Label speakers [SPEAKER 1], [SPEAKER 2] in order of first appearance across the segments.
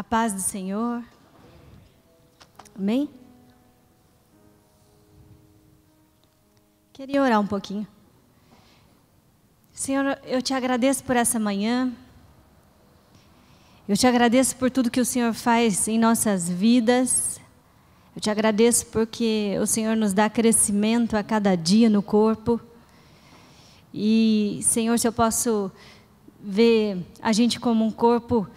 [SPEAKER 1] A paz do Senhor. Amém? Queria orar um pouquinho. Senhor, eu te agradeço por essa manhã. Eu te agradeço por tudo que o Senhor faz em nossas vidas. Eu te agradeço porque o Senhor nos dá crescimento a cada dia no corpo. E, Senhor, se eu posso ver a gente como um corpo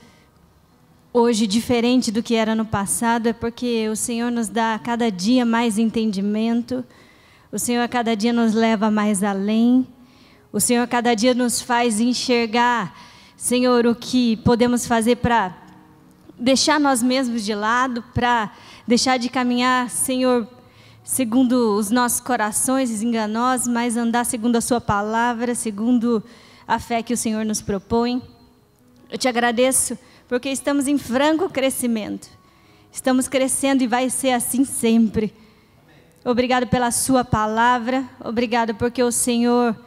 [SPEAKER 1] hoje diferente do que era no passado, é porque o Senhor nos dá a cada dia mais entendimento. O Senhor a cada dia nos leva mais além. O Senhor a cada dia nos faz enxergar, Senhor, o que podemos fazer para deixar nós mesmos de lado, para deixar de caminhar, Senhor, segundo os nossos corações enganosos, mas andar segundo a sua palavra, segundo a fé que o Senhor nos propõe. Eu te agradeço porque estamos em franco crescimento. Estamos crescendo e vai ser assim sempre. Obrigado pela sua palavra. Obrigado porque o Senhor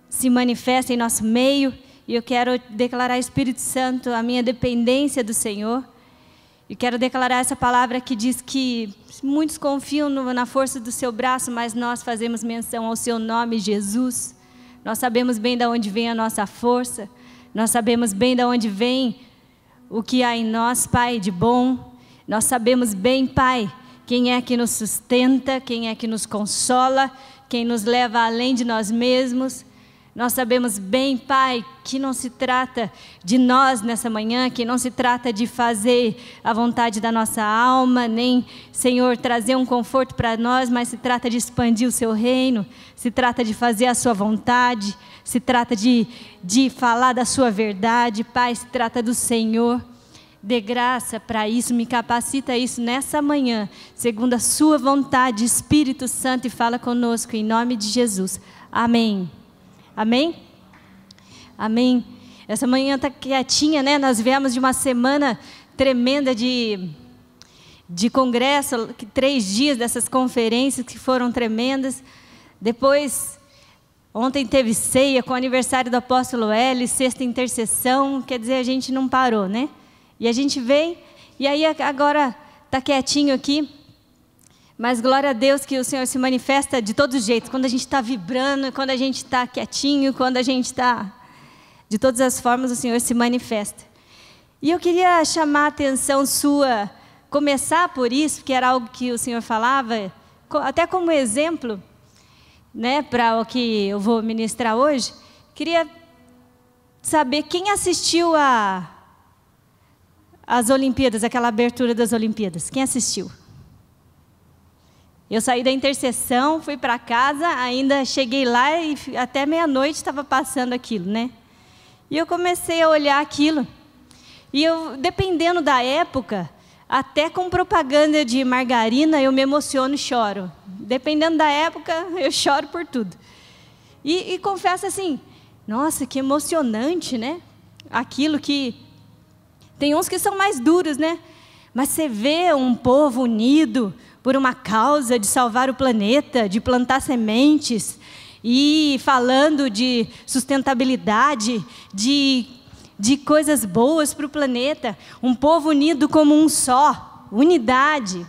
[SPEAKER 1] se manifesta em nosso meio. E eu quero declarar, Espírito Santo, a minha dependência do Senhor. E quero declarar essa palavra que diz que muitos confiam na força do seu braço, mas nós fazemos menção ao seu nome, Jesus. Nós sabemos bem de onde vem a nossa força. Nós sabemos bem de onde vem o que há em nós, Pai, de bom. Nós sabemos bem, Pai, quem é que nos sustenta, quem é que nos consola, quem nos leva além de nós mesmos. Nós sabemos bem, Pai, que não se trata de nós nessa manhã, que não se trata de fazer a vontade da nossa alma, nem, Senhor, trazer um conforto para nós, mas se trata de expandir o seu reino, se trata de fazer a sua vontade, se trata de falar da sua verdade, Pai, se trata do Senhor. Dê graça para isso, me capacita isso nessa manhã, segundo a sua vontade, Espírito Santo, e fala conosco em nome de Jesus. Amém. Amém? Amém. Essa manhã está quietinha, né? Nós viemos de uma semana tremenda de congresso, 3 dias dessas conferências que foram tremendas. Depois, ontem teve ceia com o aniversário do apóstolo L, sexta intercessão, quer dizer, a gente não parou, né? E a gente veio, e aí agora está quietinho aqui. Mas glória a Deus que o Senhor se manifesta de todos os jeitos, quando a gente está vibrando, quando a gente está quietinho, quando a gente está... De todas as formas o Senhor se manifesta. E eu queria chamar a atenção sua, começar por isso, que era algo que o Senhor falava, até como exemplo, né, para o que eu vou ministrar hoje. Queria saber quem assistiu às Olimpíadas, aquela abertura das Olimpíadas. Quem assistiu? Eu saí da intercessão, fui para casa, ainda cheguei lá e até meia-noite estava passando aquilo, né? E eu comecei a olhar aquilo. E eu, dependendo da época, até com propaganda de margarina, eu me emociono e choro. Dependendo da época, eu choro por tudo. E confesso assim, nossa, que emocionante, né? Aquilo que... Tem uns que são mais duros, né? Mas você vê um povo unido por uma causa de salvar o planeta, de plantar sementes, e falando de sustentabilidade, de coisas boas para o planeta, um povo unido como um só, unidade.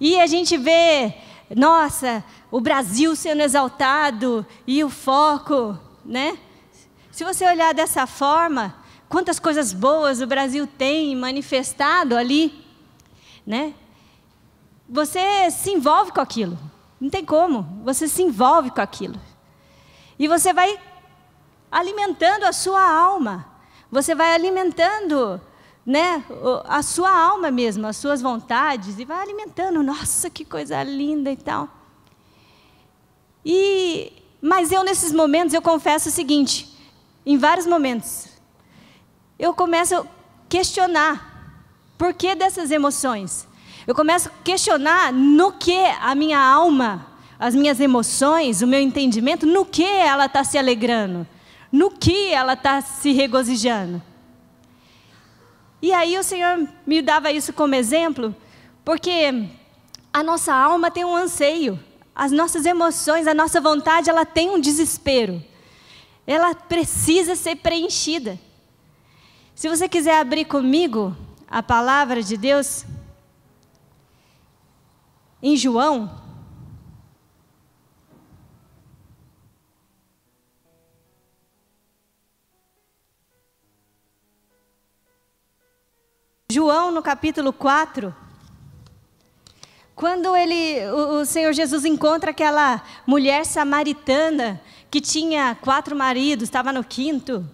[SPEAKER 1] E a gente vê, nossa, o Brasil sendo exaltado, e o foco, né? Se você olhar dessa forma, quantas coisas boas o Brasil tem manifestado ali, né? Você se envolve com aquilo, não tem como, você se envolve com aquilo. E você vai alimentando a sua alma, você vai alimentando, né, a sua alma mesmo, as suas vontades, e vai alimentando, nossa, que coisa linda e tal. Mas eu, nesses momentos, eu confesso o seguinte, em vários momentos, eu começo a questionar, por que dessas emoções? Eu começo a questionar no que a minha alma, as minhas emoções, o meu entendimento, no que ela está se alegrando, no que ela está se regozijando. E aí o Senhor me dava isso como exemplo, porque a nossa alma tem um anseio, as nossas emoções, a nossa vontade, ela tem um desespero. Ela precisa ser preenchida. Se você quiser abrir comigo a palavra de Deus, em João, no capítulo 4, quando o Senhor Jesus encontra aquela mulher samaritana que tinha 4 maridos, estava no 5º,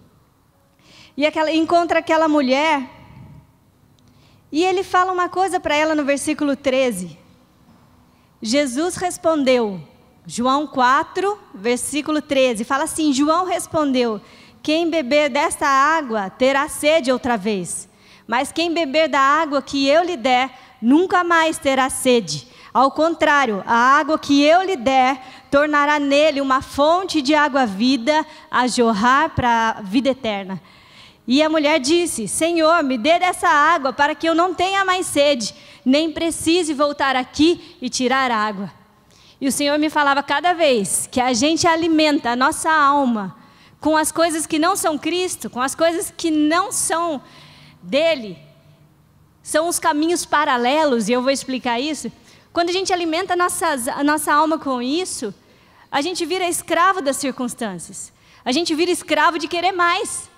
[SPEAKER 1] e encontra aquela mulher, e ele fala uma coisa para ela no versículo 13. Jesus respondeu, João 4, versículo 13, fala assim: João respondeu: quem beber desta água terá sede outra vez, mas quem beber da água que eu lhe der, nunca mais terá sede. Ao contrário, a água que eu lhe der, tornará nele uma fonte de água viva, a jorrar para a vida eterna. E a mulher disse: Senhor, me dê dessa água, para que eu não tenha mais sede, nem precise voltar aqui e tirar água. E o Senhor me falava, cada vez que a gente alimenta a nossa alma com as coisas que não são Cristo, com as coisas que não são dele, são os caminhos paralelos, e eu vou explicar isso. Quando a gente alimenta a nossa alma com isso, a gente vira escravo das circunstâncias, a gente vira escravo de querer mais,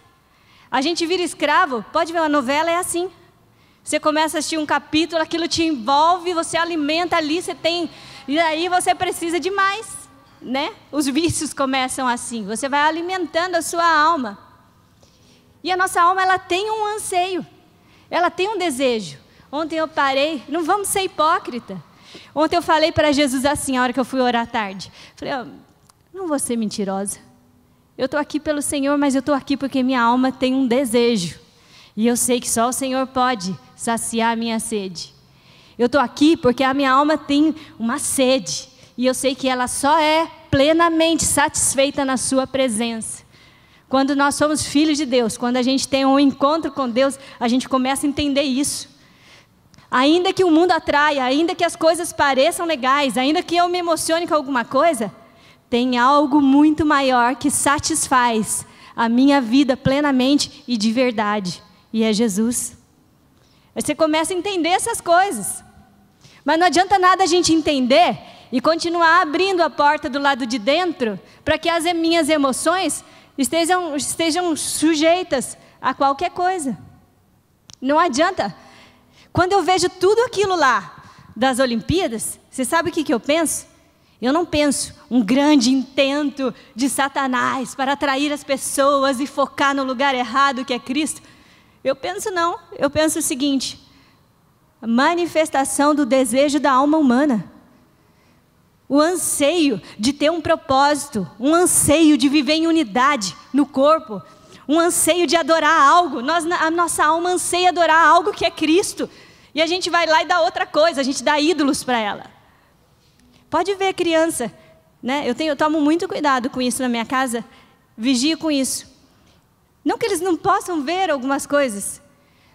[SPEAKER 1] a gente vira escravo. Pode ver, uma novela é assim, você começa a assistir um capítulo, aquilo te envolve, você alimenta ali, e aí você precisa de mais, né? Os vícios começam assim, você vai alimentando a sua alma. E a nossa alma, ela tem um anseio, ela tem um desejo. Ontem eu parei, não vamos ser hipócrita. Ontem eu falei para Jesus assim, a hora que eu fui orar à tarde. Falei, não vou ser mentirosa. Eu estou aqui pelo Senhor, mas eu estou aqui porque minha alma tem um desejo. E eu sei que só o Senhor pode saciar a minha sede. Eu estou aqui porque a minha alma tem uma sede. E eu sei que ela só é plenamente satisfeita na sua presença. Quando nós somos filhos de Deus, quando a gente tem um encontro com Deus, a gente começa a entender isso. Ainda que o mundo atraia, ainda que as coisas pareçam legais, ainda que eu me emocione com alguma coisa, tem algo muito maior que satisfaz a minha vida plenamente e de verdade. E é Jesus. Aí você começa a entender essas coisas. Mas não adianta nada a gente entender e continuar abrindo a porta do lado de dentro para que as minhas emoções estejam sujeitas a qualquer coisa. Não adianta. Quando eu vejo tudo aquilo lá das Olimpíadas, você sabe o que eu penso? Eu não penso um grande intento de Satanás para atrair as pessoas e focar no lugar errado que é Cristo. Eu penso o seguinte: a manifestação do desejo da alma humana. O anseio de ter um propósito, um anseio de viver em unidade no corpo, um anseio de adorar algo. A nossa alma anseia adorar algo que é Cristo. E a gente vai lá e dá outra coisa, a gente dá ídolos para ela. Pode ver criança, né? Eu tomo muito cuidado com isso na minha casa, vigio com isso. Não que eles não possam ver algumas coisas,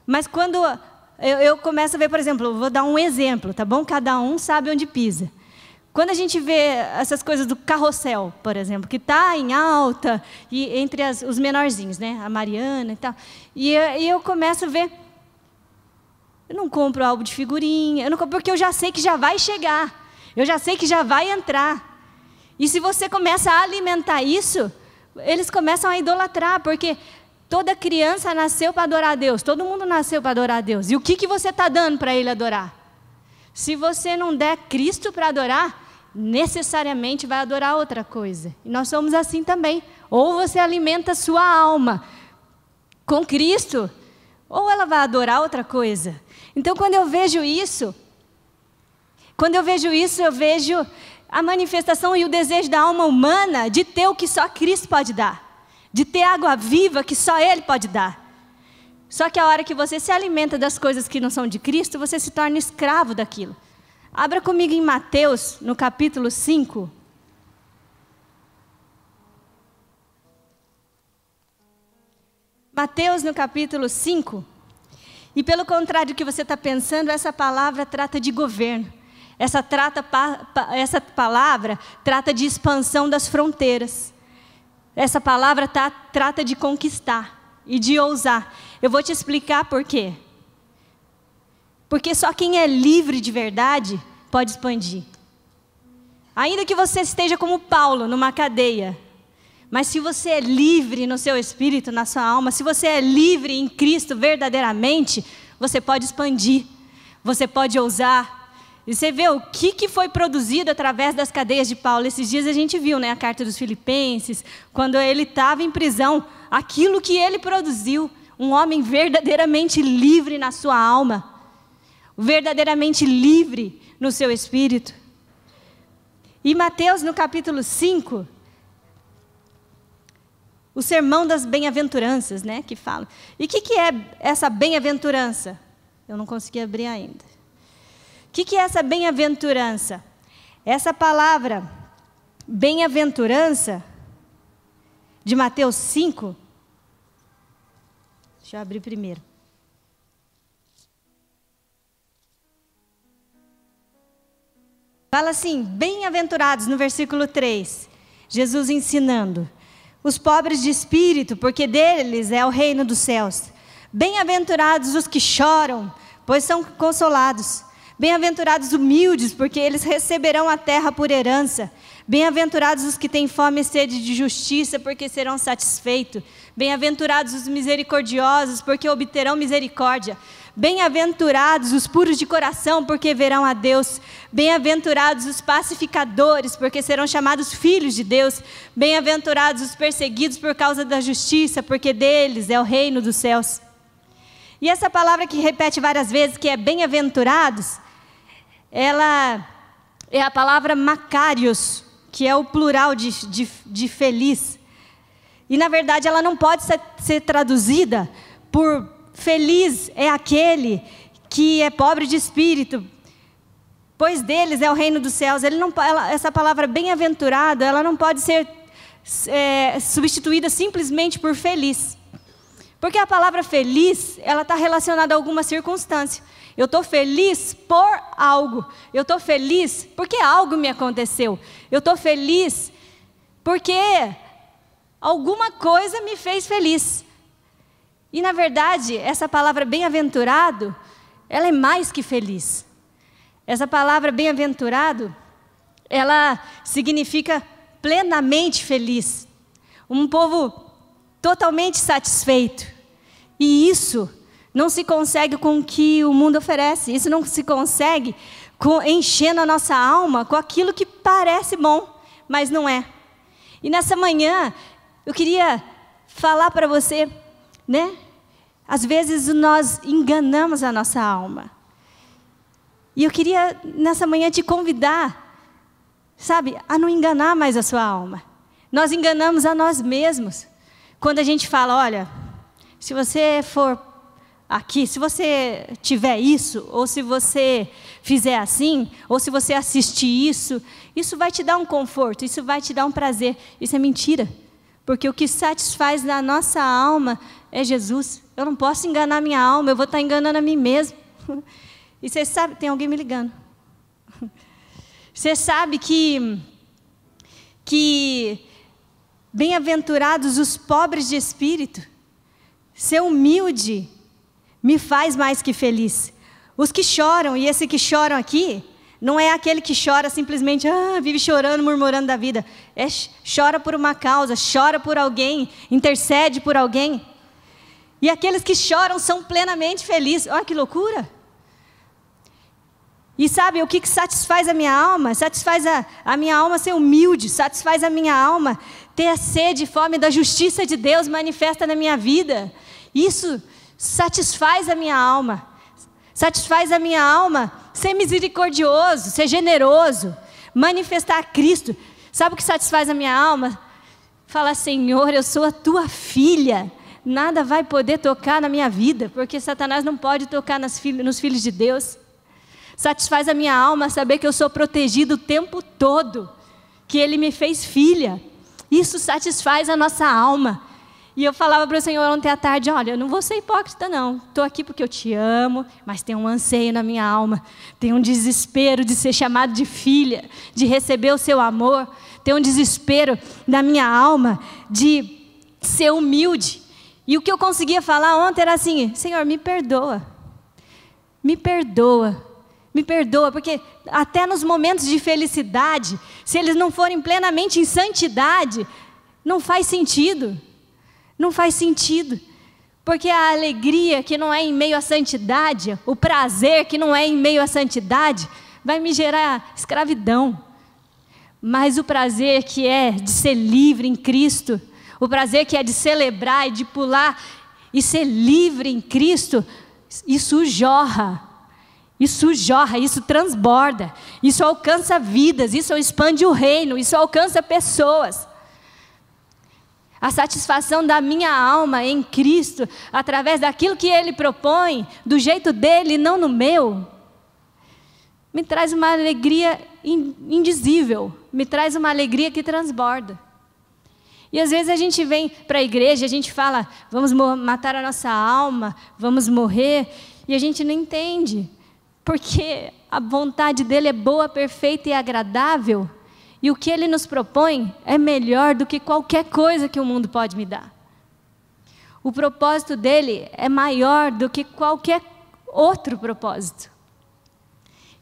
[SPEAKER 1] mas quando eu começo a ver, por exemplo, vou dar um exemplo, tá bom? Cada um sabe onde pisa. Quando a gente vê essas coisas do carrossel, por exemplo, que está em alta, e entre os menorzinhos, né? A Mariana e tal, e eu começo a ver. Eu não compro álbum de figurinha, porque eu já sei que já vai chegar, eu já sei que já vai entrar. E se você começa a alimentar isso, eles começam a idolatrar, porque toda criança nasceu para adorar a Deus, todo mundo nasceu para adorar a Deus. E o que você está dando para ele adorar? Se você não der Cristo para adorar, necessariamente vai adorar outra coisa. E nós somos assim também. Ou você alimenta a sua alma com Cristo, ou ela vai adorar outra coisa. Então, quando eu vejo isso, eu vejo a manifestação e o desejo da alma humana de ter o que só Cristo pode dar, de ter água viva que só Ele pode dar. Só que a hora que você se alimenta das coisas que não são de Cristo, você se torna escravo daquilo. Abra comigo em Mateus, no capítulo 5. Mateus, no capítulo 5. E pelo contrário do que você está pensando, essa palavra trata de governo. Essa palavra trata de expansão das fronteiras. Essa palavra trata de conquistar. e de ousar. Eu vou te explicar por quê. Porque só quem é livre de verdade pode expandir. Ainda que você esteja como Paulo, numa cadeia, mas se você é livre no seu espírito, na sua alma, se você é livre em Cristo verdadeiramente, você pode expandir, você pode ousar. E você vê o que foi produzido através das cadeias de Paulo. Esses dias a gente viu, né, a carta dos Filipenses, quando ele estava em prisão, aquilo que ele produziu, um homem verdadeiramente livre na sua alma, verdadeiramente livre no seu espírito. E Mateus, no capítulo 5, o sermão das bem-aventuranças, né, que fala. E o que é essa bem-aventurança? Eu não consegui abrir ainda. O que é essa bem-aventurança? Essa palavra bem-aventurança, de Mateus 5, deixa eu abrir primeiro. Fala assim, bem-aventurados, no versículo 3, Jesus ensinando. Os pobres de espírito, porque deles é o reino dos céus. Bem-aventurados os que choram, pois são consolados. Bem-aventurados humildes, porque eles receberão a terra por herança. Bem-aventurados os que têm fome e sede de justiça, porque serão satisfeitos. Bem-aventurados os misericordiosos, porque obterão misericórdia. Bem-aventurados os puros de coração, porque verão a Deus. Bem-aventurados os pacificadores, porque serão chamados filhos de Deus. Bem-aventurados os perseguidos por causa da justiça, porque deles é o reino dos céus. E essa palavra que repete várias vezes, que é bem-aventurados, ela é a palavra Macarios, que é o plural de feliz. E na verdade ela não pode ser traduzida por feliz é aquele que é pobre de espírito, pois deles é o reino dos céus. Essa palavra bem-aventurado, ela não pode ser substituída simplesmente por feliz. Porque a palavra feliz, ela está relacionada a alguma circunstância. Eu estou feliz por algo. Eu estou feliz porque algo me aconteceu. Eu estou feliz porque alguma coisa me fez feliz. E na verdade, essa palavra bem-aventurado, ela é mais que feliz. Essa palavra bem-aventurado, ela significa plenamente feliz. Um povo totalmente satisfeito. E isso não se consegue com o que o mundo oferece. Isso não se consegue enchendo a nossa alma com aquilo que parece bom, mas não é. E nessa manhã, eu queria falar para você, né? Às vezes nós enganamos a nossa alma. E eu queria, nessa manhã, te convidar, sabe, a não enganar mais a sua alma. Nós enganamos a nós mesmos. Quando a gente fala, olha, se você for aqui, se você tiver isso, ou se você fizer assim, ou se você assistir isso, isso vai te dar um conforto, isso vai te dar um prazer. Isso é mentira. Porque o que satisfaz na nossa alma é Jesus. Eu não posso enganar minha alma, eu vou estar enganando a mim mesmo. E você sabe, tem alguém me ligando. Você sabe que bem-aventurados os pobres de espírito. Ser humilde me faz mais que feliz. Os que choram, e esse que choram aqui, não é aquele que chora simplesmente, vive chorando, murmurando da vida. Chora por uma causa, chora por alguém, intercede por alguém. E aqueles que choram são plenamente felizes. Olha que loucura! E sabe o que satisfaz a minha alma? Satisfaz a minha alma ser humilde, satisfaz a minha alma ter a sede e fome da justiça de Deus manifesta na minha vida. Isso satisfaz a minha alma. Satisfaz a minha alma ser misericordioso, ser generoso, manifestar Cristo. Sabe o que satisfaz a minha alma? Falar, Senhor, eu sou a tua filha. Nada vai poder tocar na minha vida, porque Satanás não pode tocar nos filhos de Deus. Satisfaz a minha alma saber que eu sou protegido o tempo todo, que Ele me fez filha. Isso satisfaz a nossa alma. E eu falava para o Senhor ontem à tarde, olha, eu não vou ser hipócrita não, estou aqui porque eu te amo, mas tem um anseio na minha alma, tem um desespero de ser chamado de filha, de receber o seu amor, tem um desespero na minha alma de ser humilde. E o que eu conseguia falar ontem era assim: Senhor, me perdoa. Me perdoa. Me perdoa, porque até nos momentos de felicidade, se eles não forem plenamente em santidade, não faz sentido. Não faz sentido. Porque a alegria que não é em meio à santidade, o prazer que não é em meio à santidade, vai me gerar escravidão. Mas o prazer que é de ser livre em Cristo, o prazer que é de celebrar e de pular e ser livre em Cristo, isso jorra. Isso jorra, isso transborda, isso alcança vidas, isso expande o reino, isso alcança pessoas. A satisfação da minha alma em Cristo, através daquilo que Ele propõe, do jeito dEle e não no meu, me traz uma alegria indizível, me traz uma alegria que transborda. E às vezes a gente vem para a igreja, a gente fala, vamos matar a nossa alma, vamos morrer, e a gente não entende, porque a vontade dEle é boa, perfeita e agradável, e o que Ele nos propõe é melhor do que qualquer coisa que o mundo pode me dar. O propósito dEle é maior do que qualquer outro propósito.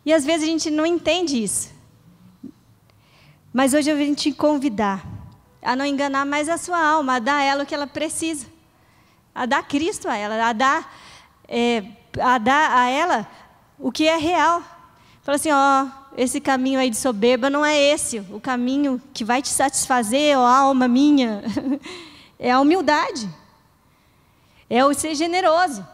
[SPEAKER 1] E às vezes a gente não entende isso. Mas hoje eu vim te convidar a não enganar mais a sua alma, a dar a ela o que ela precisa. A dar Cristo a ela, a dar a ela o que é real. Fala assim, esse caminho aí de soberba não é esse. O caminho que vai te satisfazer, alma minha, é a humildade. É o ser generoso.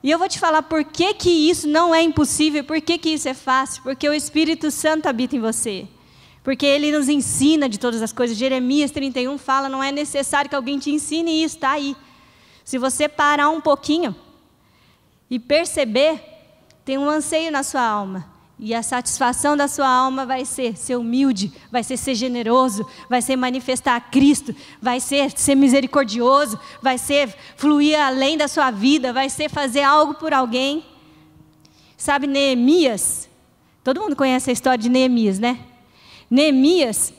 [SPEAKER 1] E eu vou te falar por que isso não é impossível, por que isso é fácil. Porque o Espírito Santo habita em você. Porque Ele nos ensina de todas as coisas. Jeremias 31 fala, não é necessário que alguém te ensine isso, está aí. Se você parar um pouquinho e perceber, tem um anseio na sua alma. E a satisfação da sua alma vai ser humilde, vai ser generoso, vai ser manifestar a Cristo, vai ser misericordioso, vai ser fluir além da sua vida, vai ser fazer algo por alguém. Sabe, Neemias, todo mundo conhece a história de Neemias, né? Neemias,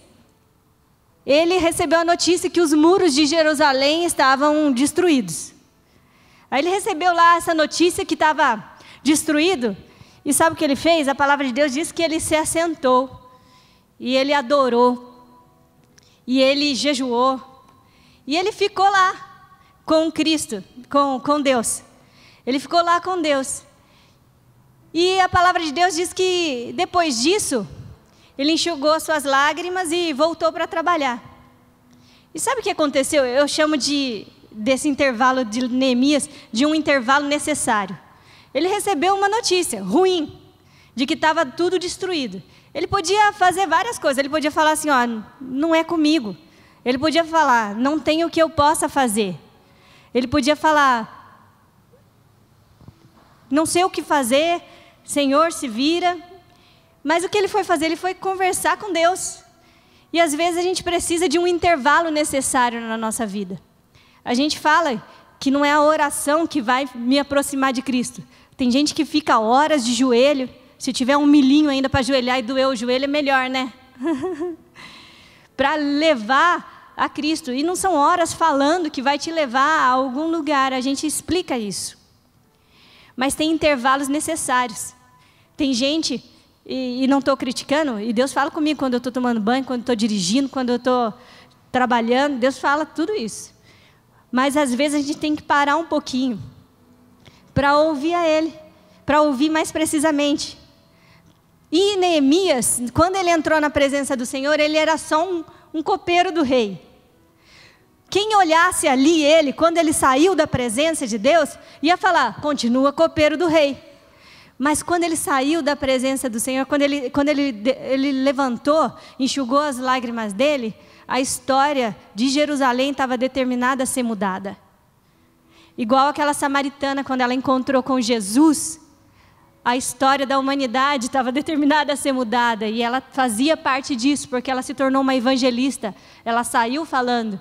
[SPEAKER 1] ele recebeu a notícia que os muros de Jerusalém estavam destruídos. Aí ele recebeu lá essa notícia que estava destruído. E sabe o que ele fez? A palavra de Deus diz que ele se assentou, e ele adorou, e ele jejuou, e ele ficou lá com Cristo, com Deus. Ele ficou lá com Deus. E a palavra de Deus diz que depois disso, ele enxugou suas lágrimas e voltou para trabalhar. E sabe o que aconteceu? Eu chamo desse intervalo de Neemias de um intervalo necessário. Ele recebeu uma notícia ruim, de que estava tudo destruído. Ele podia fazer várias coisas. Ele podia falar assim, não é comigo. Ele podia falar, não tem o que eu possa fazer. Ele podia falar, não sei o que fazer, Senhor, se vira. Mas o que ele foi fazer? Ele foi conversar com Deus. E às vezes a gente precisa de um intervalo necessário na nossa vida. A gente fala que não é a oração que vai me aproximar de Cristo. Tem gente que fica horas de joelho. Se tiver um milhinho ainda para ajoelhar e doer o joelho, é melhor, né? Para levar a Cristo. E não são horas falando que vai te levar a algum lugar. A gente explica isso. Mas tem intervalos necessários. Tem gente, e não estou criticando, e Deus fala comigo quando eu estou tomando banho, quando estou dirigindo, quando eu estou trabalhando. Deus fala tudo isso. Mas às vezes a gente tem que parar um pouquinho para ouvir a Ele, para ouvir mais precisamente. E Neemias, quando ele entrou na presença do Senhor, ele era só um copeiro do rei. Quem olhasse ali ele, quando ele saiu da presença de Deus, ia falar, continua copeiro do rei. Mas quando ele saiu da presença do Senhor, quando ele levantou, enxugou as lágrimas dele, a história de Jerusalém estava determinada a ser mudada. Igual aquela samaritana, quando ela encontrou com Jesus, a história da humanidade estava determinada a ser mudada. E ela fazia parte disso, porque ela se tornou uma evangelista. Ela saiu falando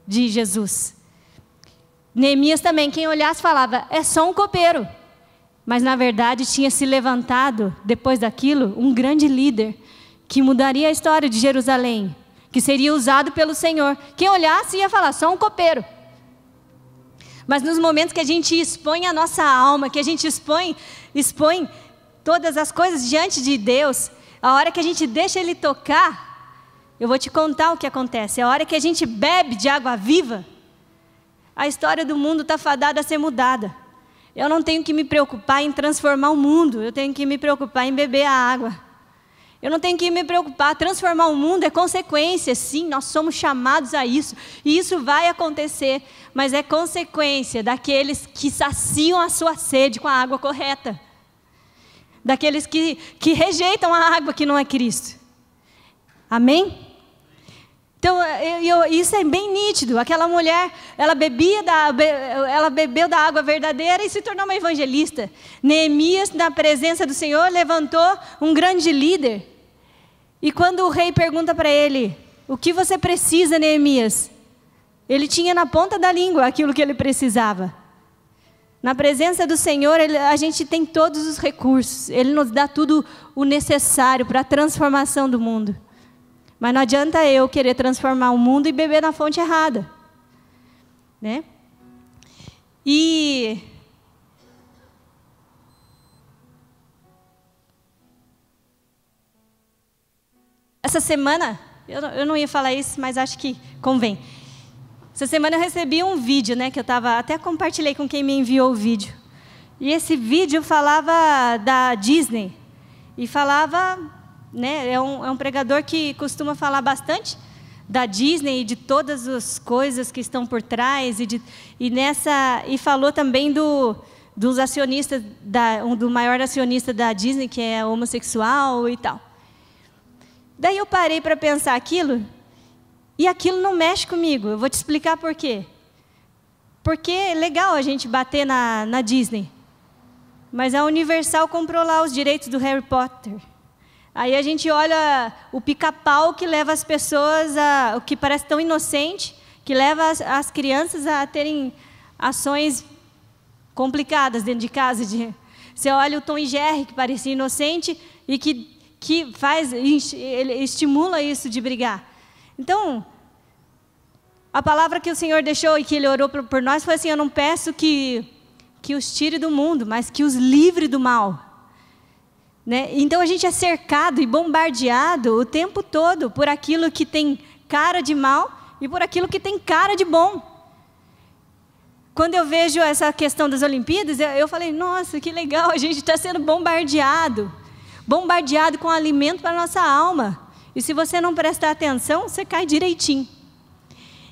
[SPEAKER 1] de Jesus. Neemias também, quem olhasse falava, é só um copeiro. Mas na verdade tinha se levantado, depois daquilo, um grande líder, que mudaria a história de Jerusalém, que seria usado pelo Senhor. Quem olhasse ia falar, só um copeiro. Mas nos momentos que a gente expõe a nossa alma, que a gente expõe todas as coisas diante de Deus, a hora que a gente deixa Ele tocar, eu vou te contar o que acontece. A hora que a gente bebe de água viva, a história do mundo está fadada a ser mudada. Eu não tenho que me preocupar em transformar o mundo, eu tenho que me preocupar em beber a água. Eu não tenho que me preocupar, transformar o mundo é consequência, sim, nós somos chamados a isso. E isso vai acontecer, mas é consequência daqueles que saciam a sua sede com a água correta. Daqueles que rejeitam a água que não é Cristo. Amém? Então, isso é bem nítido. Aquela mulher, ela bebeu da água verdadeira e se tornou uma evangelista. Neemias, na presença do Senhor, levantou um grande líder. E quando o rei pergunta para ele, o que você precisa, Neemias? Ele tinha na ponta da língua aquilo que ele precisava. Na presença do Senhor, a gente tem todos os recursos. Ele nos dá tudo o necessário para a transformação do mundo. Mas não adianta eu querer transformar o mundo e beber na fonte errada. Né? E essa semana, eu não ia falar isso, mas acho que convém. Essa semana eu recebi um vídeo, né, que eu até compartilhei com quem me enviou o vídeo. E esse vídeo falava da Disney. E falava, né, é um pregador que costuma falar bastante da Disney e de todas as coisas que estão por trás. E falou também dos acionistas, do maior acionista da Disney, que é homossexual e tal. Daí eu parei para pensar aquilo, e aquilo não mexe comigo. Eu vou te explicar por quê. Porque é legal a gente bater na Disney, mas a Universal comprou lá os direitos do Harry Potter. Aí a gente olha o pica-pau que leva as pessoas, o que parece tão inocente, que leva as crianças a terem ações complicadas dentro de casa. Você olha o Tom e Jerry, que parecia inocente, e que ele estimula isso de brigar. Então, a palavra que o Senhor deixou e que Ele orou por nós foi assim: eu não peço que os tire do mundo, mas que os livre do mal. Né? Então a gente é cercado e bombardeado o tempo todo por aquilo que tem cara de mal e por aquilo que tem cara de bom. Quando eu vejo essa questão das Olimpíadas, eu falei, nossa, que legal, a gente está sendo bombardeado com alimento para a nossa alma. E se você não prestar atenção, você cai direitinho.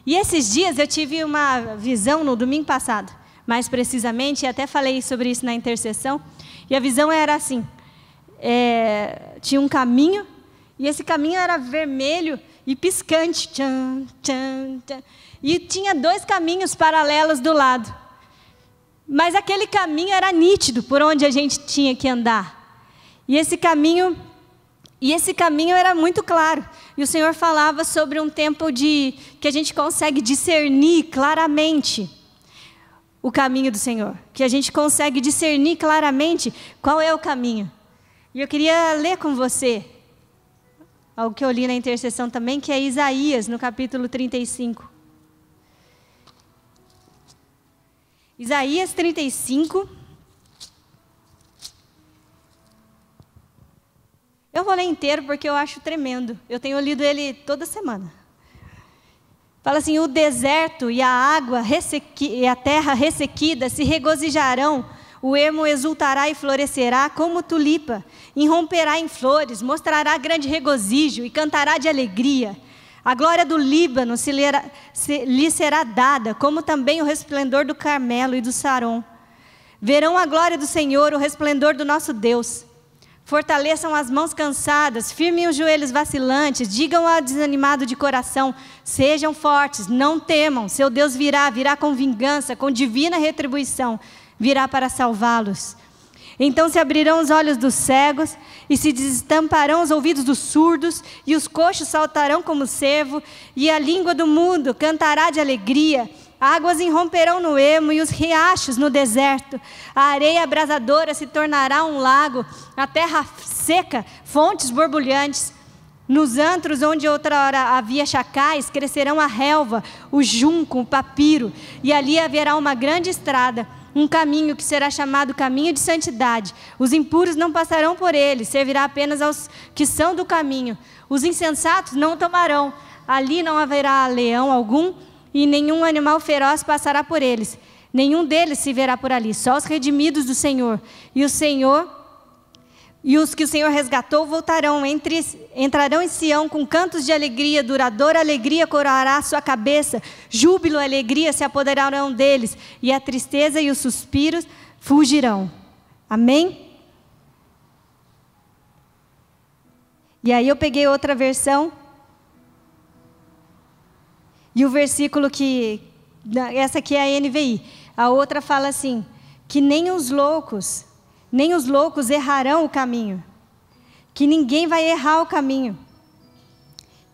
[SPEAKER 1] E esses dias eu tive uma visão no domingo passado, mais precisamente, e até falei sobre isso na intercessão, e a visão era assim, tinha um caminho, e esse caminho era vermelho e piscante, tchan, tchan, tchan, e tinha 2 caminhos paralelos do lado. Mas aquele caminho era nítido por onde a gente tinha que andar. E esse caminho era muito claro. E o Senhor falava sobre um tempo que a gente consegue discernir claramente o caminho do Senhor. Que a gente consegue discernir claramente qual é o caminho. E eu queria ler com você algo que eu li na intercessão também, que é Isaías, no capítulo 35. Isaías 35. Eu vou ler inteiro porque eu acho tremendo. Eu tenho lido ele toda semana. Fala assim: o deserto e a água e a terra ressequida se regozijarão, o ermo exultará e florescerá como tulipa, irromperá em flores, mostrará grande regozijo e cantará de alegria. A glória do Líbano lhe será dada, como também o resplendor do Carmelo e do Saron. Verão a glória do Senhor, o resplendor do nosso Deus. Fortaleçam as mãos cansadas, firmem os joelhos vacilantes, digam ao desanimado de coração: sejam fortes, não temam, seu Deus virá com vingança, com divina retribuição, virá para salvá-los. Então se abrirão os olhos dos cegos, e se destamparão os ouvidos dos surdos, e os coxos saltarão como cervo, e a língua do mudo cantará de alegria. Águas irromperão no ermo e os riachos no deserto. A areia abrasadora se tornará um lago, a terra seca, fontes borbulhantes. Nos antros onde outrora havia chacais, crescerão a relva, o junco, o papiro, e ali haverá uma grande estrada, um caminho que será chamado caminho de santidade. Os impuros não passarão por ele, servirá apenas aos que são do caminho. Os insensatos não tomarão, ali não haverá leão algum, e nenhum animal feroz passará por eles. Nenhum deles se verá por ali, só os redimidos do Senhor. E os que o Senhor resgatou voltarão, entrarão em Sião com cantos de alegria, duradoura alegria coroará a sua cabeça, júbilo e alegria se apoderarão deles, e a tristeza e os suspiros fugirão. Amém? E aí eu peguei outra versão, e o versículo essa aqui é a NVI, a outra fala assim, que nem os loucos errarão o caminho, que ninguém vai errar o caminho,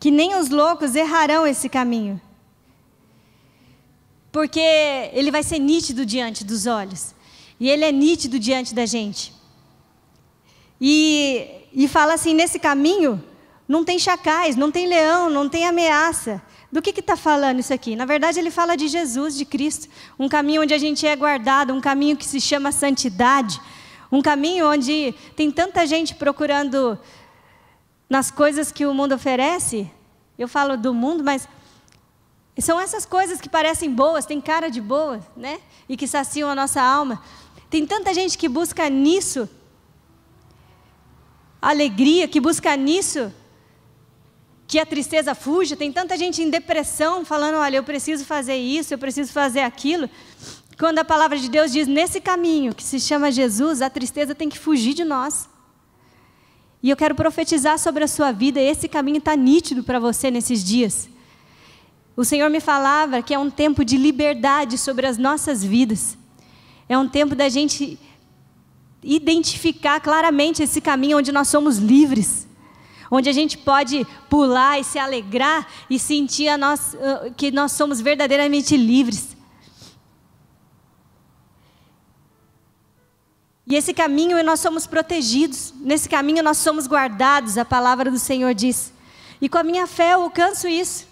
[SPEAKER 1] que nem os loucos errarão esse caminho, porque ele vai ser nítido diante dos olhos, e ele é nítido diante da gente, e fala assim, nesse caminho não tem chacais, não tem leão, não tem ameaça. Do que está falando isso aqui? Na verdade ele fala de Jesus, de Cristo, um caminho onde a gente é guardado, um caminho que se chama santidade, um caminho onde tem tanta gente procurando nas coisas que o mundo oferece. Eu falo do mundo, mas são essas coisas que parecem boas, tem cara de boas, né? E que saciam a nossa alma. Tem tanta gente que busca nisso alegria, que busca nisso que a tristeza fuja. Tem tanta gente em depressão falando, olha, eu preciso fazer isso, eu preciso fazer aquilo. Quando a palavra de Deus diz, nesse caminho que se chama Jesus, a tristeza tem que fugir de nós. E eu quero profetizar sobre a sua vida, esse caminho está nítido para você nesses dias. O Senhor me falava que é um tempo de liberdade sobre as nossas vidas. É um tempo da gente identificar claramente esse caminho onde nós somos livres. Onde a gente pode pular e se alegrar e sentir que nós somos verdadeiramente livres. E esse caminho nós somos protegidos, nesse caminho nós somos guardados, a palavra do Senhor diz. E com a minha fé eu alcanço isso.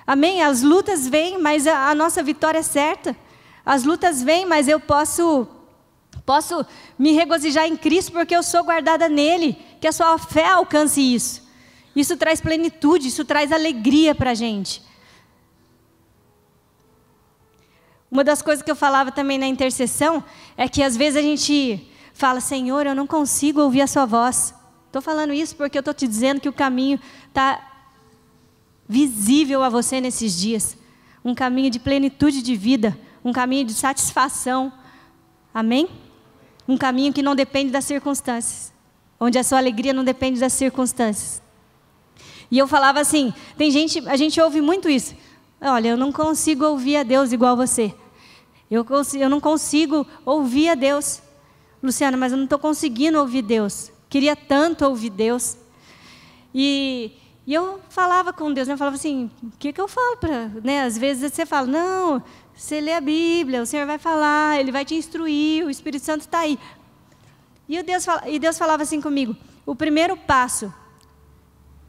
[SPEAKER 1] Amém? As lutas vêm, mas a nossa vitória é certa. As lutas vêm, mas eu posso me regozijar em Cristo porque eu sou guardada nele, que a sua fé alcance isso. Isso traz plenitude, isso traz alegria para a gente. Uma das coisas que eu falava também na intercessão é que às vezes a gente fala, Senhor, eu não consigo ouvir a sua voz. Estou falando isso porque eu estou te dizendo que o caminho está visível a você nesses dias. Um caminho de plenitude de vida, um caminho de satisfação. Amém? Um caminho que não depende das circunstâncias, onde a sua alegria não depende das circunstâncias. E eu falava assim, a gente ouve muito isso. Olha, eu não consigo ouvir a Deus igual você. Eu não consigo ouvir a Deus. Luciana, mas eu não estou conseguindo ouvir Deus. Queria tanto ouvir Deus. E eu falava com Deus, né? Eu falava assim, o que eu falo para... Né? Às vezes você fala, não, você lê a Bíblia, o Senhor vai falar, Ele vai te instruir, o Espírito Santo está aí. E Deus falava assim comigo, o primeiro passo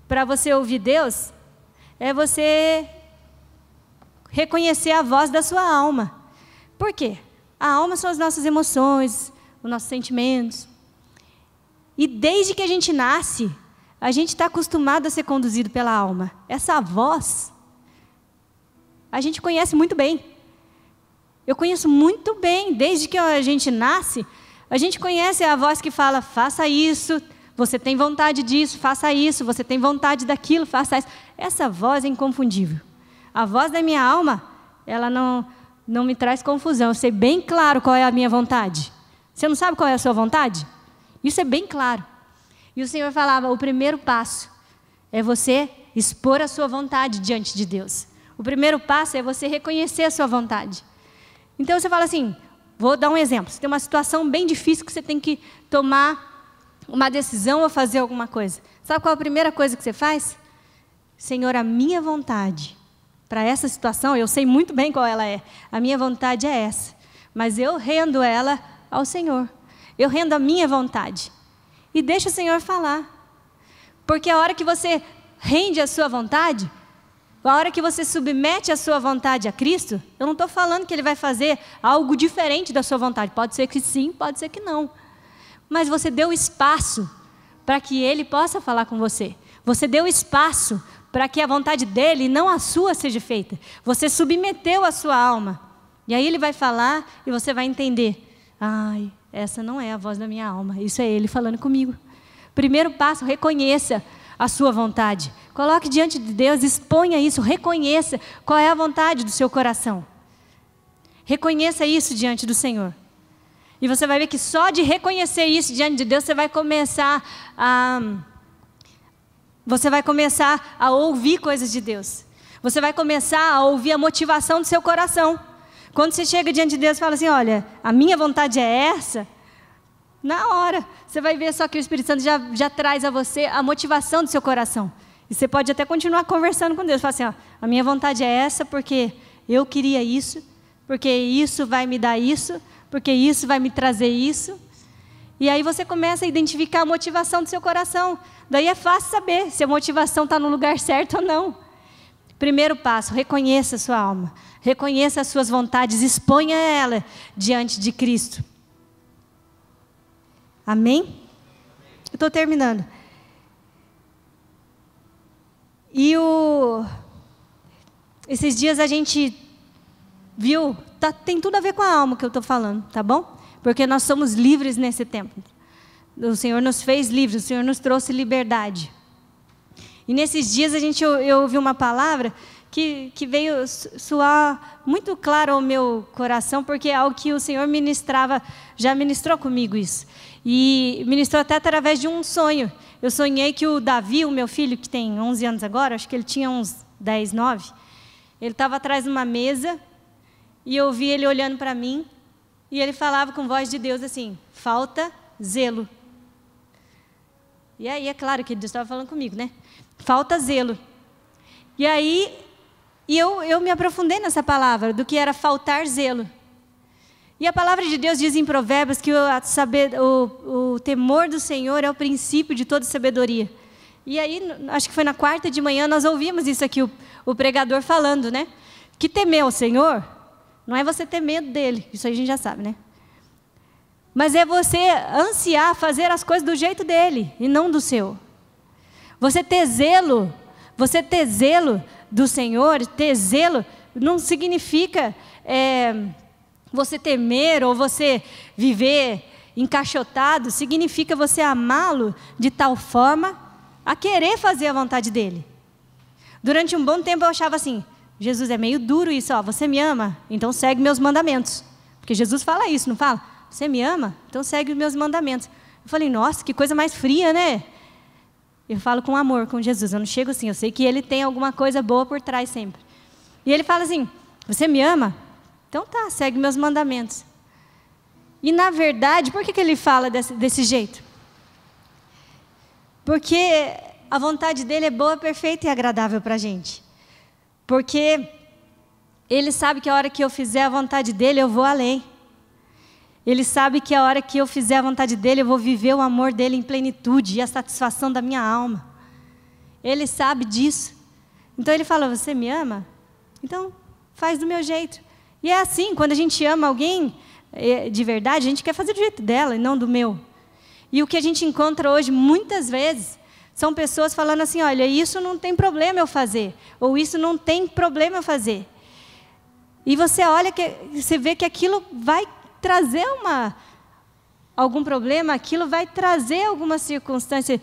[SPEAKER 1] para você ouvir Deus é você reconhecer a voz da sua alma. Por quê? A alma são as nossas emoções, os nossos sentimentos. E desde que a gente nasce, a gente está acostumado a ser conduzido pela alma. Essa voz, a gente conhece muito bem. Eu conheço muito bem, desde que a gente nasce, a gente conhece a voz que fala, faça isso, você tem vontade disso, faça isso, você tem vontade daquilo, faça isso. Essa voz é inconfundível. A voz da minha alma, ela não me traz confusão. Eu sei bem claro qual é a minha vontade. Você não sabe qual é a sua vontade? Isso é bem claro. E o Senhor falava, o primeiro passo é você expor a sua vontade diante de Deus. O primeiro passo é você reconhecer a sua vontade. Então você fala assim, vou dar um exemplo. Você tem uma situação bem difícil que você tem que tomar uma decisão ou fazer alguma coisa. Sabe qual é a primeira coisa que você faz? Senhor, a minha vontade para essa situação, eu sei muito bem qual ela é. A minha vontade é essa. Mas eu rendo ela ao Senhor. Eu rendo a minha vontade. E deixa o Senhor falar. Porque a hora que você rende a sua vontade, a hora que você submete a sua vontade a Cristo, eu não estou falando que Ele vai fazer algo diferente da sua vontade. Pode ser que sim, pode ser que não. Mas você deu espaço para que Ele possa falar com você. Você deu espaço para que a vontade dEle, não a sua, seja feita. Você submeteu a sua alma. E aí Ele vai falar e você vai entender. Ai, essa não é a voz da minha alma. Isso é Ele falando comigo. Primeiro passo, reconheça a sua vontade. Coloque diante de Deus, exponha isso, reconheça qual é a vontade do seu coração. Reconheça isso diante do Senhor. E você vai ver que só de reconhecer isso diante de Deus, você vai começar a ouvir coisas de Deus. Você vai começar a ouvir a motivação do seu coração. Quando você chega diante de Deus e fala assim, olha, a minha vontade é essa, na hora, você vai ver só que o Espírito Santo já traz a você a motivação do seu coração. E você pode até continuar conversando com Deus. Fala assim, ó, a minha vontade é essa porque eu queria isso, porque isso vai me dar isso, porque isso vai me trazer isso. E aí você começa a identificar a motivação do seu coração. Daí é fácil saber se a motivação está no lugar certo ou não. Primeiro passo, reconheça a sua alma. Reconheça as suas vontades, exponha ela diante de Cristo. Amém? Eu estou terminando. E esses dias a gente viu, tem tudo a ver com a alma que eu estou falando, tá bom? Porque nós somos livres nesse tempo. O Senhor nos fez livres, o Senhor nos trouxe liberdade. E nesses dias eu ouvi uma palavra que veio soar muito claro ao meu coração, porque é algo que o Senhor ministrava, já ministrou comigo isso. E ministrou até através de um sonho. Eu sonhei que o Davi, o meu filho, que tem 11 anos agora, acho que ele tinha uns 10, 9, ele estava atrás de uma mesa, e eu vi ele olhando para mim, e ele falava com voz de Deus assim, falta zelo. E aí, é claro que Deus estava falando comigo, né? Falta zelo. E aí, eu me aprofundei nessa palavra, do que era faltar zelo. E a palavra de Deus diz em Provérbios que o temor do Senhor é o princípio de toda sabedoria. E aí, acho que foi na quarta de manhã, nós ouvimos isso aqui, o pregador falando, né? Que temer o Senhor não é você ter medo dele, isso aí a gente já sabe, né? Mas é você ansiar fazer as coisas do jeito dele e não do seu. Você ter zelo do Senhor, ter zelo não significa você temer ou você viver encaixotado, significa você amá-lo de tal forma a querer fazer a vontade dele. Durante um bom tempo eu achava assim, Jesus, é meio duro isso, ó, você me ama, então segue meus mandamentos. Porque Jesus fala isso, não fala? Você me ama? Então segue os meus mandamentos. Eu falei, nossa, que coisa mais fria, né? Eu falo com amor com Jesus, eu não chego assim, eu sei que Ele tem alguma coisa boa por trás sempre. E Ele fala assim, você me ama? Então tá, segue meus mandamentos. E na verdade, por que Ele fala desse jeito? Porque a vontade dEle é boa, perfeita e agradável para a gente. Porque Ele sabe que a hora que eu fizer a vontade dEle, eu vou além. Ele sabe que a hora que eu fizer a vontade dEle, eu vou viver o amor dEle em plenitude e a satisfação da minha alma. Ele sabe disso. Então Ele fala, você me ama? Então faz do meu jeito. E é assim, quando a gente ama alguém de verdade, a gente quer fazer do jeito dela e não do meu. E o que a gente encontra hoje, muitas vezes, são pessoas falando assim, olha, isso não tem problema eu fazer, ou isso não tem problema eu fazer. E você olha, você vê que aquilo vai trazer algum problema, aquilo vai trazer alguma circunstância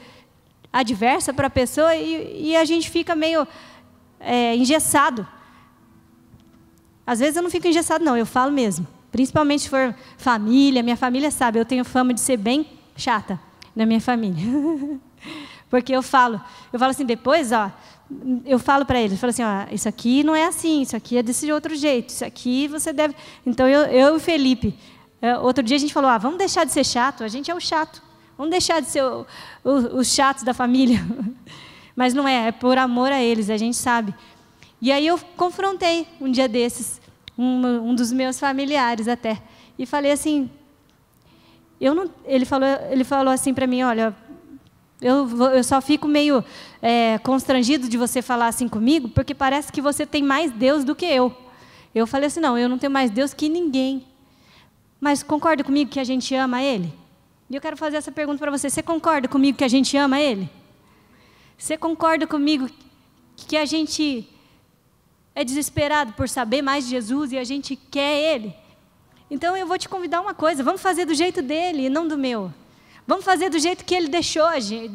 [SPEAKER 1] adversa para a pessoa e a gente fica meio engessado. Às vezes eu não fico engessado não, eu falo mesmo. Principalmente se for família, minha família sabe, eu tenho fama de ser bem chata na minha família. Porque eu falo assim, depois, ó, eu falo para eles, eu falo assim, ó, isso aqui não é assim, isso aqui é desse outro jeito, isso aqui você deve... Então, eu e o Felipe, outro dia a gente falou, vamos deixar de ser chato, a gente é o chato, vamos deixar de ser os chatos da família. Mas não é por amor a eles, a gente sabe. E aí eu confrontei, um dia desses, um dos meus familiares até, e falei assim, ele falou assim para mim, olha, Eu só fico meio constrangido de você falar assim comigo, porque parece que você tem mais Deus do que eu. Eu falei assim, não, eu não tenho mais Deus que ninguém. Mas concorda comigo que a gente ama Ele? E eu quero fazer essa pergunta para você. Você concorda comigo que a gente ama Ele? Você concorda comigo que a gente é desesperado por saber mais de Jesus e a gente quer Ele? Então eu vou te convidar uma coisa, vamos fazer do jeito dele e não do meu. Vamos fazer do jeito que Ele deixou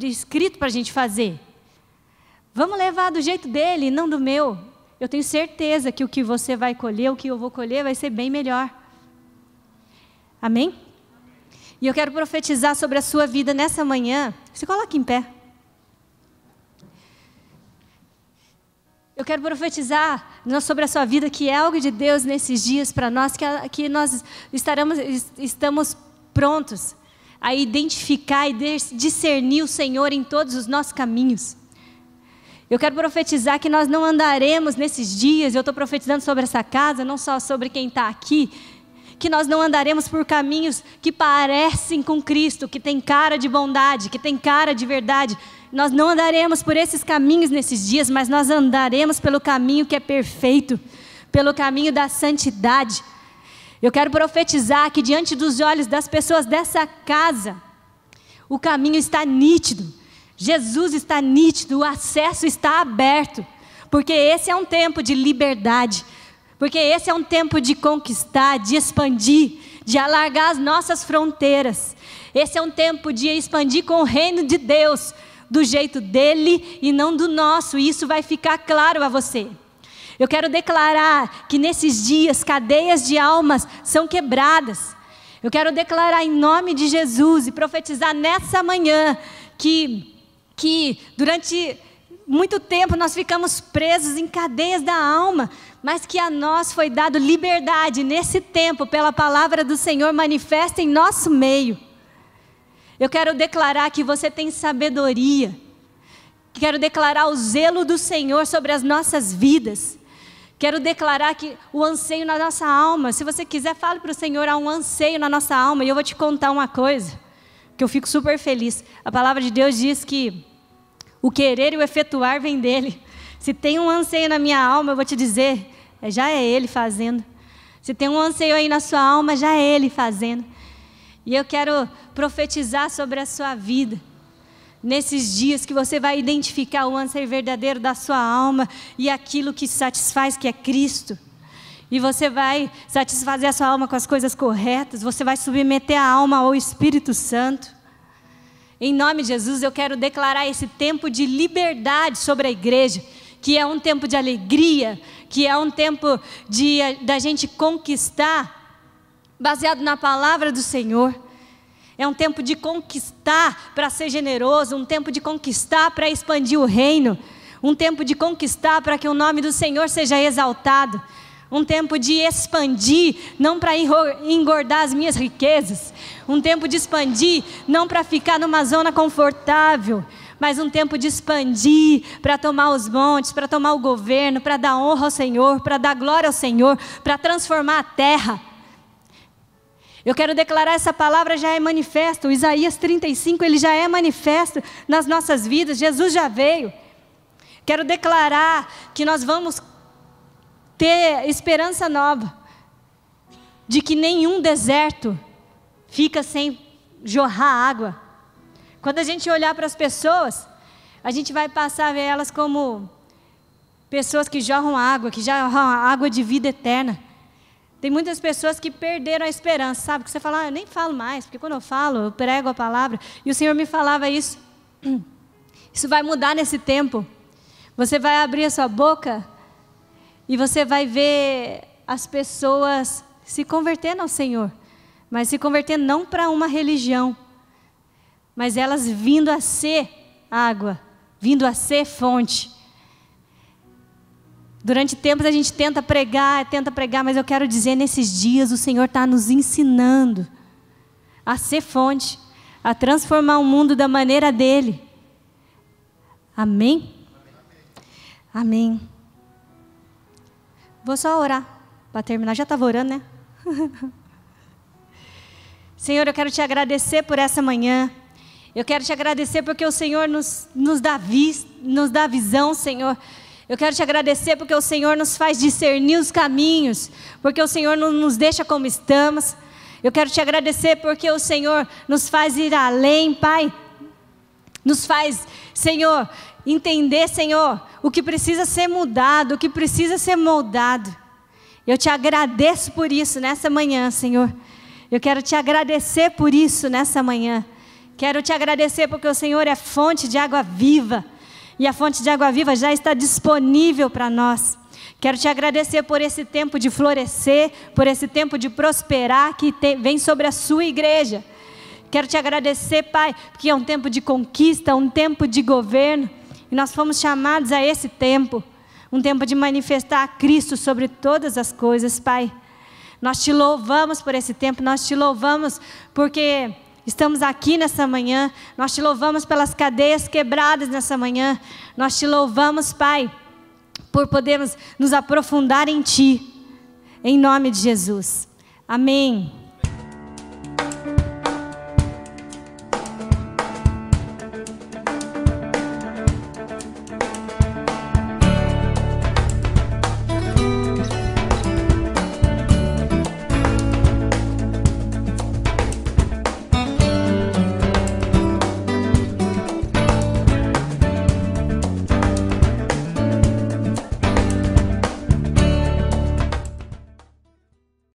[SPEAKER 1] escrito para a gente fazer. Vamos levar do jeito dele e não do meu. Eu tenho certeza que o que você vai colher, o que eu vou colher, vai ser bem melhor. Amém? E eu quero profetizar sobre a sua vida nessa manhã. Se coloque em pé. Eu quero profetizar sobre a sua vida que é algo de Deus nesses dias para nós, que nós estamos prontos a identificar e discernir o Senhor em todos os nossos caminhos. Eu quero profetizar que nós não andaremos nesses dias, eu estou profetizando sobre essa casa, não só sobre quem está aqui, que nós não andaremos por caminhos que parecem com Cristo, que tem cara de bondade, que tem cara de verdade. Nós não andaremos por esses caminhos nesses dias, mas nós andaremos pelo caminho que é perfeito, pelo caminho da santidade. Eu quero profetizar que diante dos olhos das pessoas dessa casa, o caminho está nítido. Jesus está nítido, o acesso está aberto, porque esse é um tempo de liberdade, porque esse é um tempo de conquistar, de expandir, de alargar as nossas fronteiras. Esse é um tempo de expandir com o reino de Deus, do jeito dele e não do nosso, e isso vai ficar claro a você. Eu quero declarar que nesses dias cadeias de almas são quebradas. Eu quero declarar em nome de Jesus e profetizar nessa manhã que durante muito tempo nós ficamos presos em cadeias da alma, mas que a nós foi dado liberdade nesse tempo pela palavra do Senhor manifesta em nosso meio. Eu quero declarar que você tem sabedoria. Quero declarar o zelo do Senhor sobre as nossas vidas. Quero declarar que o anseio na nossa alma, se você quiser, fale para o Senhor, há um anseio na nossa alma. E eu vou te contar uma coisa, que eu fico super feliz. A palavra de Deus diz que o querer e o efetuar vem dele. Se tem um anseio na minha alma, eu vou te dizer, já é Ele fazendo. Se tem um anseio aí na sua alma, já é Ele fazendo. E eu quero profetizar sobre a sua vida. Nesses dias que você vai identificar o anseio verdadeiro da sua alma e aquilo que satisfaz, que é Cristo. E você vai satisfazer a sua alma com as coisas corretas. Você vai submeter a alma ao Espírito Santo. Em nome de Jesus, eu quero declarar esse tempo de liberdade sobre a igreja, que é um tempo de alegria, que é um tempo da gente conquistar, baseado na palavra do Senhor. É um tempo de conquistar para ser generoso, um tempo de conquistar para expandir o reino, um tempo de conquistar para que o nome do Senhor seja exaltado, um tempo de expandir, não para engordar as minhas riquezas, um tempo de expandir, não para ficar numa zona confortável, mas um tempo de expandir para tomar os montes, para tomar o governo, para dar honra ao Senhor, para dar glória ao Senhor, para transformar a terra. Eu quero declarar essa palavra já é manifesto, o Isaías 35, ele já é manifesto nas nossas vidas, Jesus já veio. Quero declarar que nós vamos ter esperança nova, de que nenhum deserto fica sem jorrar água. Quando a gente olhar para as pessoas, a gente vai passar a ver elas como pessoas que jorram água, que jorram água de vida eterna. Tem muitas pessoas que perderam a esperança, sabe? Que você fala, eu nem falo mais, porque quando eu falo, eu prego a palavra. E o Senhor me falava isso. Isso vai mudar nesse tempo. Você vai abrir a sua boca e você vai ver as pessoas se convertendo ao Senhor. Mas se convertendo não para uma religião, mas elas vindo a ser água, vindo a ser fonte. Durante tempos a gente tenta pregar, mas eu quero dizer, nesses dias o Senhor está nos ensinando a ser fonte, a transformar o mundo da maneira dEle. Amém? Amém. Vou só orar para terminar, já estava orando, né? Senhor, eu quero te agradecer por essa manhã. Eu quero te agradecer porque o Senhor nos dá visão, Senhor. Eu quero te agradecer porque o Senhor nos faz discernir os caminhos, porque o Senhor não nos deixa como estamos. Eu quero te agradecer porque o Senhor nos faz ir além, Pai. Nos faz, Senhor, entender, Senhor, o que precisa ser mudado, o que precisa ser moldado. Eu te agradeço por isso nessa manhã, Senhor. Eu quero te agradecer por isso nessa manhã. Quero te agradecer porque o Senhor é fonte de água viva. E a fonte de água viva já está disponível para nós. Quero te agradecer por esse tempo de florescer, por esse tempo de prosperar que vem sobre a sua igreja. Quero te agradecer, Pai, porque é um tempo de conquista, um tempo de governo. E nós fomos chamados a esse tempo. Um tempo de manifestar a Cristo sobre todas as coisas, Pai. Nós te louvamos por esse tempo, nós te louvamos porque estamos aqui nessa manhã, nós te louvamos pelas cadeias quebradas nessa manhã, nós te louvamos, Pai, por podermos nos aprofundar em Ti, em nome de Jesus. Amém.